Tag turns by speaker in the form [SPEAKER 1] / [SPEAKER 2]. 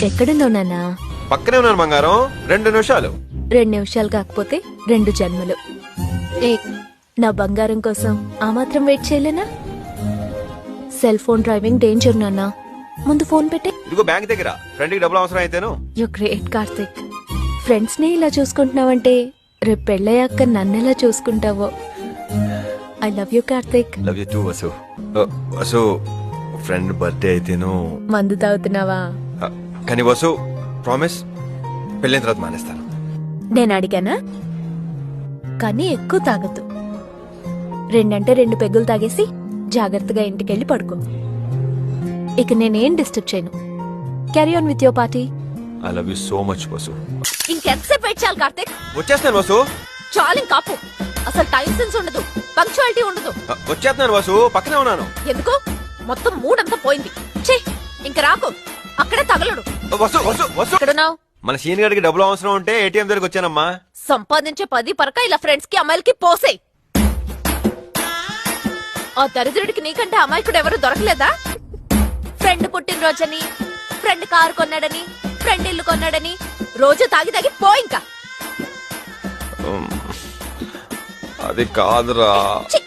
[SPEAKER 1] ఎక్కడున్నావు నాన్నా?
[SPEAKER 2] పక్కనే ఉన్నాను బంగారం. 2 నిమిషాలు.
[SPEAKER 1] 2 నిమిషాలు కాకపోతే 2 జన్మలు. ఏ నా బంగారం కోసం ఆ మాత్రం వెయిట్ చేయలేనా? సెల్ ఫోన్ డ్రైవింగ్ డేంజర్ నాన్నా. ముందు ఫోన్ పెట్టే.
[SPEAKER 2] ఇదిగో బ్యాంక్ దగ్గర ఫ్రెండ్కి డబ్బులు అవసరం అయితేను.
[SPEAKER 1] You great Karthik. ఫ్రెండ్స్ ని ఇలా చూసుకుంటున్నావంటే రేపు పెళ్ళయ్యాక నన్నెలా చూసుకుంటావో. I love you Karthik.
[SPEAKER 2] Love you too Vasu. Vasu friend birthday అయితేను.
[SPEAKER 1] మందు తాగుతున్నావా?
[SPEAKER 2] కానీ వసు ప్రామిస్ పెళ్ళైన తర్వాత మానేస్తాను.
[SPEAKER 1] నేను అడిగానా? కానీ ఎక్కువ తాగద్దు. 2 అంటే 2 పెగ్గులు తాగేసి జాగ్రత్తగా ఇంటికెళ్ళి పడుకో. ఇక నేనేం డిస్టర్బ్ చేయను. Carry on with your party.
[SPEAKER 2] I love you so much Vasu.
[SPEAKER 1] ఇంకెంతసేపు వెయిట్ చేయాలి కార్తిక్?
[SPEAKER 2] వచ్చేస్తాను వసు.
[SPEAKER 1] చాలు కాపు. అసలు టైం సెన్స్ ఉండదు, పంక్చువాలిటీ ఉండదు.
[SPEAKER 2] వచ్చేస్తున్నాను వసు, పక్కనే ఉన్నాను.
[SPEAKER 1] ఎందుకు? మొత్తం మూడంతా పోయింది. ఛీ, ఇంక రాకు. అక్కడే తగలడు.
[SPEAKER 2] వసు వసు వసు
[SPEAKER 1] ఎక్కడున్నావు?
[SPEAKER 2] మన సీన్ గడికి డబ్బులు అవసరం ఉంటే ఏటీఎం దగ్గరికి వచ్చానమ్మా.
[SPEAKER 1] సంపాదించే 10 పరక ఇలా ఫ్రెండ్స్ కి అమ్మాయిలకి పోసే. ఆ దరిద్రుడికి నీకంటే అమాయకుడు ఎవరు దొరకలేదా? ఫ్రెండ్ పుట్టినరోజని, ఫ్రెండ్ కారు కొన్నాడని, ఫ్రెండ్ ఇల్లు కొన్నాడని రోజు తాగి తాగి పో ఇంకా.
[SPEAKER 2] అది కాదురా.
[SPEAKER 1] ఛీ,